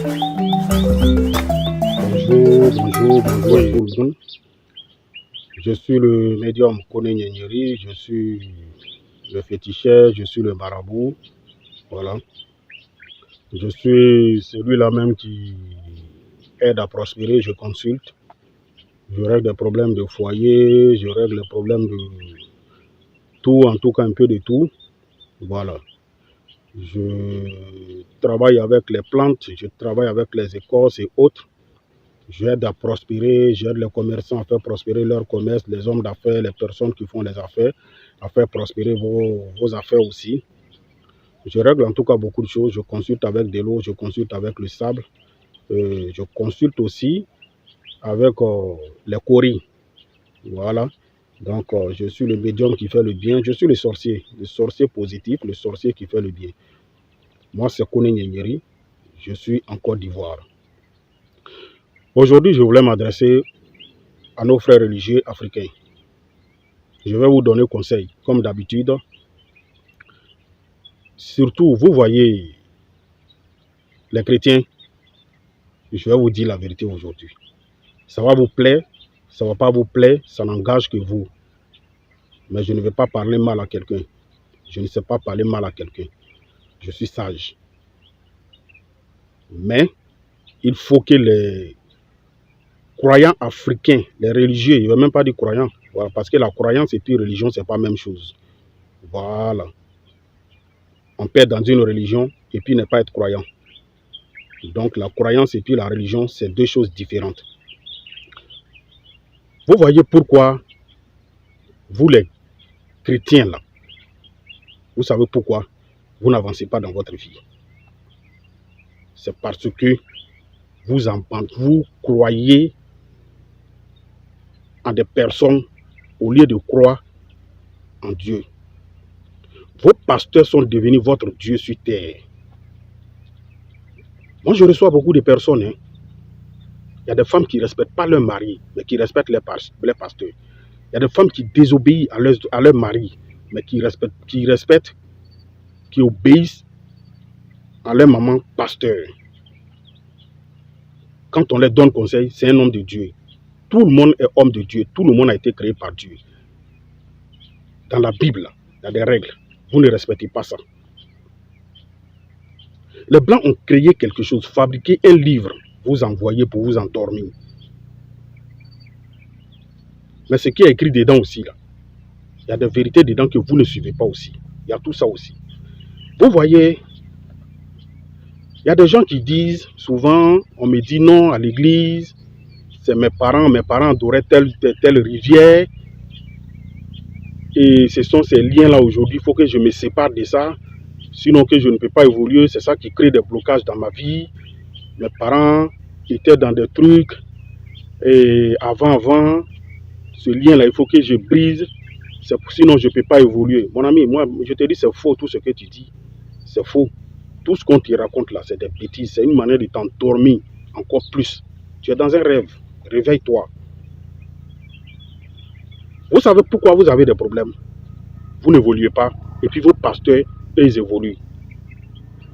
Bonjour à Oui, tout le monde. Je suis le médium Kone Nyenyeri, je suis le féticheur, je suis le marabout. Voilà. Je suis celui-là même qui aide à prospérer, je consulte. Je règle des problèmes de foyer, je règle les problèmes de tout, en tout cas un peu de tout. Voilà. Je travaille avec les plantes, je travaille avec les écorces et autres. J'aide à prospérer, j'aide les commerçants à faire prospérer leur commerce, les hommes d'affaires, les personnes qui font les affaires, à faire prospérer vos affaires aussi. Je règle en tout cas beaucoup de choses. Je consulte avec de l'eau, je consulte avec le sable. Je consulte aussi avec les coris. Voilà. Donc, je suis le médium qui fait le bien. Je suis le sorcier positif, le sorcier qui fait le bien. Moi, c'est Kone Nyenyeri. Je suis en Côte d'Ivoire. Aujourd'hui, je voulais m'adresser à nos frères religieux africains. Je vais vous donner conseil, comme d'habitude. Surtout, vous voyez, les chrétiens, je vais vous dire la vérité aujourd'hui. Ça va vous plaire, ça ne va pas vous plaire, ça n'engage que vous. Mais je ne vais pas parler mal à quelqu'un. Je ne sais pas parler mal à quelqu'un. Je suis sage. Mais il faut que les croyants africains, les religieux, je ne vais même pas dire croyants, voilà, parce que la croyance et puis religion, ce n'est pas la même chose. Voilà. On peut être dans une religion et puis ne pas être croyant. Donc la croyance et puis la religion, c'est deux choses différentes. Vous voyez pourquoi vous les chrétiens là, vous savez pourquoi vous n'avancez pas dans votre vie. C'est parce que vous croyez en des personnes au lieu de croire en Dieu. Vos pasteurs sont devenus votre Dieu sur terre. Moi, je reçois beaucoup de personnes. Il y a des femmes qui ne respectent pas leur mari, mais qui respectent les pasteurs. Il y a des femmes qui désobéissent à leur mari, mais qui obéissent à leur maman pasteur. Quand on leur donne conseil, c'est un homme de Dieu. Tout le monde est homme de Dieu. Tout le monde a été créé par Dieu. Dans la Bible, il y a des règles. Vous ne respectez pas ça. Les Blancs ont créé quelque chose, fabriqué un livre, vous envoyez pour vous endormir. Mais ce qui est écrit dedans aussi, là, il y a des vérités dedans que vous ne suivez pas aussi. Il y a tout ça aussi. Vous voyez, il y a des gens qui disent, souvent, on me dit non à l'église, c'est mes parents adoraient telle rivière, et ce sont ces liens-là aujourd'hui, il faut que je me sépare de ça, sinon que je ne peux pas évoluer, c'est ça qui crée des blocages dans ma vie. Mes parents étaient dans des trucs, et avant, ce lien-là, il faut que je brise, sinon je ne peux pas évoluer. Mon ami, moi, je te dis, c'est faux tout ce que tu dis, c'est faux. Tout ce qu'on te raconte là, c'est des bêtises, c'est une manière de t'endormir encore plus. Tu es dans un rêve, réveille-toi. Vous savez pourquoi vous avez des problèmes? Vous n'évoluez pas, et puis vos pasteurs, eux, ils évoluent.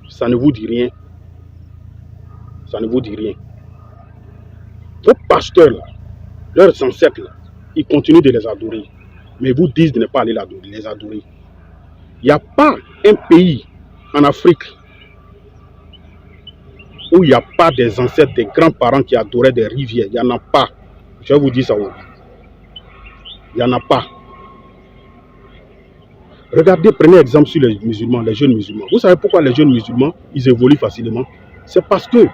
Ça ne vous dit rien. Ça ne vous dit rien. Vos pasteurs, là, leurs ancêtres, là, ils continuent de les adorer. Mais vous disent de ne pas aller les adorer. Il n'y a pas un pays en Afrique où il n'y a pas des ancêtres, des grands-parents qui adoraient des rivières. Il n'y en a pas. Je vais vous dire ça. Il n'y en a pas. Regardez, prenez exemple sur les musulmans, les jeunes musulmans. Vous savez pourquoi les jeunes musulmans, ils évoluent facilement? C'est parce que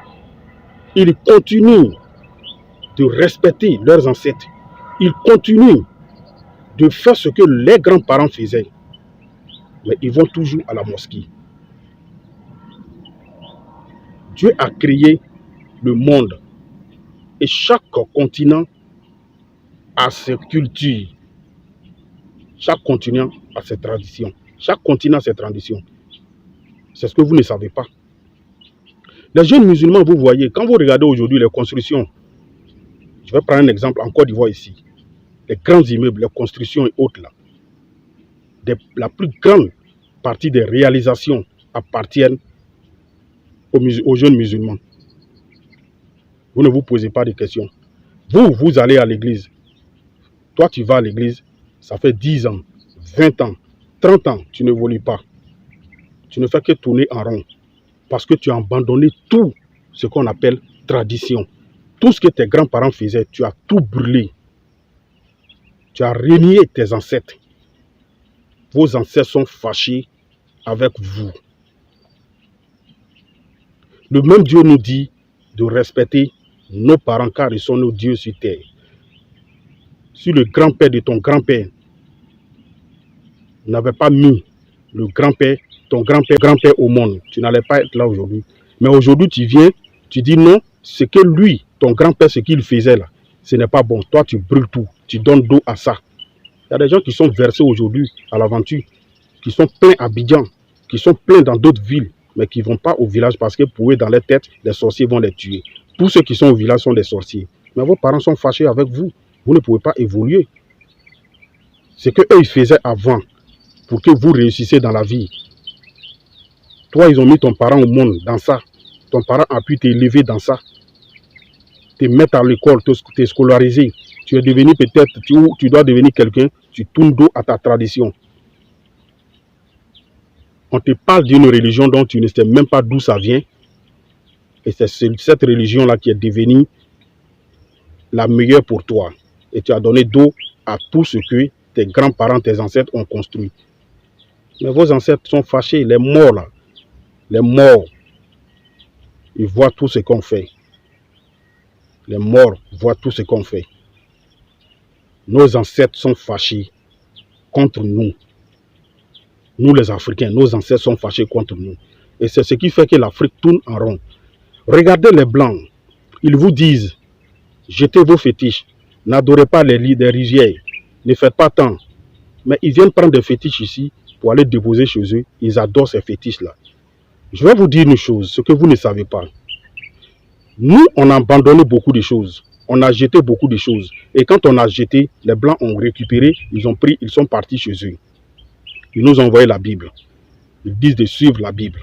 ils continuent de respecter leurs ancêtres. Ils continuent de faire ce que les grands-parents faisaient. Mais ils vont toujours à la mosquée. Dieu a créé le monde. Et chaque continent a ses cultures. Chaque continent a ses traditions. Chaque continent a ses traditions. C'est ce que vous ne savez pas. Les jeunes musulmans, vous voyez, quand vous regardez aujourd'hui les constructions, je vais prendre un exemple en Côte d'Ivoire ici. Les grands immeubles, les constructions et autres là. La plus grande partie des réalisations appartiennent aux jeunes musulmans. Vous ne vous posez pas de questions. Vous allez à l'église. Toi, tu vas à l'église, ça fait 10 ans, 20 ans, 30 ans, tu n'évolues pas. Tu ne fais que tourner en rond. Parce que tu as abandonné tout ce qu'on appelle tradition. Tout ce que tes grands-parents faisaient, tu as tout brûlé. Tu as renié tes ancêtres. Vos ancêtres sont fâchés avec vous. Le même Dieu nous dit de respecter nos parents car ils sont nos dieux sur terre. Si le grand-père de ton grand-père n'avait pas mis le grand-père, ton grand-père au monde, tu n'allais pas être là aujourd'hui. Mais aujourd'hui, tu viens, tu dis non, ce que lui, ton grand-père, ce qu'il faisait là, ce n'est pas bon. Toi, tu brûles tout, tu donnes d'eau à ça. Il y a des gens qui sont versés aujourd'hui à l'aventure, qui sont pleins à Abidjan, qui sont pleins dans d'autres villes, mais qui ne vont pas au village parce que pour eux, dans leur tête, les sorciers vont les tuer. Tous ceux qui sont au village sont des sorciers. Mais vos parents sont fâchés avec vous. Vous ne pouvez pas évoluer. Ce qu'eux, ils faisaient avant, pour que vous réussissiez dans la vie. Toi, ils ont mis ton parent au monde dans ça. Ton parent a pu t'élever dans ça. Te mettre à l'école, te scolariser. Tu es devenu peut-être, tu dois devenir quelqu'un, tu tournes dos à ta tradition. On te parle d'une religion dont tu ne sais même pas d'où ça vient. Et c'est cette religion-là qui est devenue la meilleure pour toi. Et tu as donné dos à tout ce que tes grands-parents, tes ancêtres ont construit. Mais vos ancêtres sont fâchés, les morts là. Les morts, ils voient tout ce qu'on fait. Les morts voient tout ce qu'on fait. Nos ancêtres sont fâchés contre nous. Nous les Africains, nos ancêtres sont fâchés contre nous. Et c'est ce qui fait que l'Afrique tourne en rond. Regardez les Blancs. Ils vous disent, jetez vos fétiches. N'adorez pas les lits des rivières. Ne faites pas tant. Mais ils viennent prendre des fétiches ici pour aller déposer chez eux. Ils adorent ces fétiches-là. Je vais vous dire une chose, ce que vous ne savez pas. Nous, on a abandonné beaucoup de choses. On a jeté beaucoup de choses. Et quand on a jeté, les Blancs ont récupéré, ils ont pris, ils sont partis chez eux. Ils nous ont envoyé la Bible. Ils disent de suivre la Bible.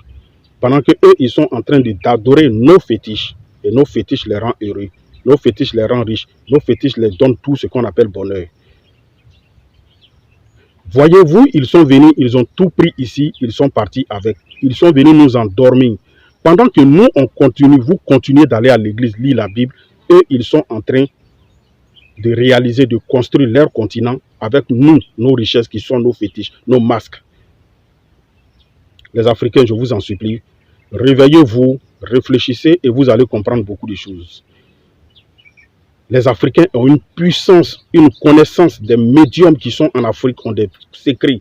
Pendant que eux, ils sont en train d'adorer nos fétiches. Et nos fétiches les rendent heureux. Nos fétiches les rendent riches. Nos fétiches les donnent tout ce qu'on appelle bonheur. Voyez-vous, ils sont venus, ils ont tout pris ici, ils sont partis avec. Ils sont venus nous endormir. Pendant que nous, on continue, vous continuez d'aller à l'église, lire la Bible, eux, ils sont en train de réaliser, de construire leur continent avec nous, nos richesses qui sont nos fétiches, nos masques. Les Africains, je vous en supplie, réveillez-vous, réfléchissez et vous allez comprendre beaucoup de choses. Les Africains ont une puissance, une connaissance des médiums qui sont en Afrique, ont des secrets,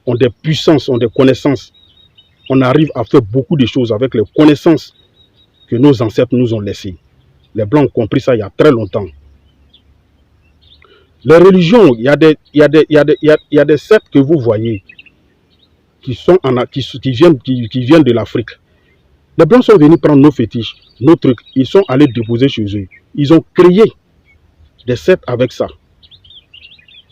ont des puissances, ont des connaissances. On arrive à faire beaucoup de choses avec les connaissances que nos ancêtres nous ont laissées. Les Blancs ont compris ça il y a très longtemps. Les religions, il y a des sectes que vous voyez qui viennent de l'Afrique. Les Blancs sont venus prendre nos fétiches, nos trucs. Ils sont allés déposer chez eux. Ils ont créé des sectes avec ça.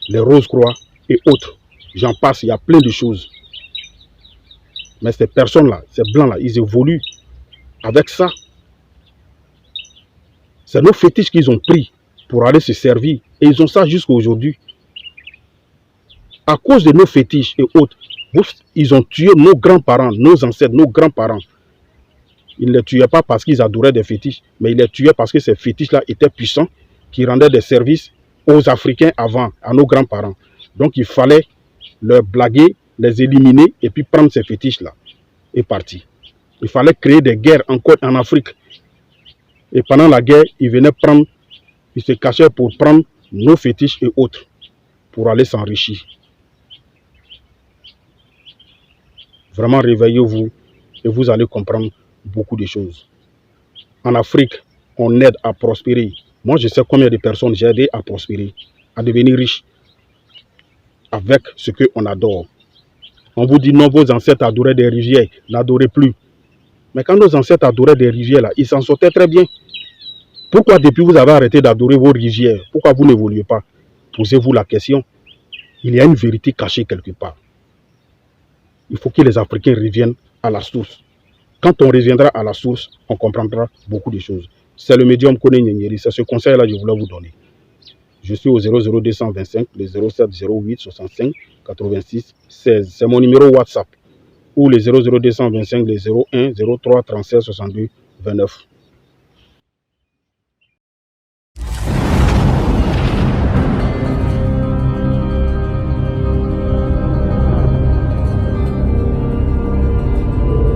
Les Rose-Croix et autres. J'en passe, il y a plein de choses. Mais ces personnes-là, ces Blancs-là, ils évoluent avec ça. C'est nos fétiches qu'ils ont pris pour aller se servir. Et ils ont ça jusqu'à aujourd'hui. À cause de nos fétiches et autres, ils ont tué nos grands-parents, nos ancêtres, nos grands-parents. Ils ne les tuaient pas parce qu'ils adoraient des fétiches, mais ils les tuaient parce que ces fétiches-là étaient puissants, qui rendaient des services aux Africains avant, à nos grands-parents. Donc il fallait leur blaguer, les éliminer et puis prendre ces fétiches-là et partir. Il fallait créer des guerres encore en Afrique. Et pendant la guerre, ils venaient prendre, ils se cachaient pour prendre nos fétiches et autres, pour aller s'enrichir. Vraiment, réveillez-vous et vous allez comprendre beaucoup de choses. En Afrique, on aide à prospérer. Moi, je sais combien de personnes j'ai aidé à prospérer, à devenir riches avec ce qu'on adore. On vous dit non, vos ancêtres adoraient des rivières, n'adorez plus. Mais quand nos ancêtres adoraient des rivières, là, ils s'en sortaient très bien. Pourquoi depuis vous avez arrêté d'adorer vos rivières? Pourquoi vous n'évoluez pas? Posez-vous la question. Il y a une vérité cachée quelque part. Il faut que les Africains reviennent à la source. Quand on reviendra à la source, on comprendra beaucoup de choses. C'est le médium Kone Nyenyeri. C'est ce conseil-là que je voulais vous donner. Je suis au 00225, le 07 08 65 86 16. C'est mon numéro WhatsApp. Ou le 00225, le 01 03 37 62 29.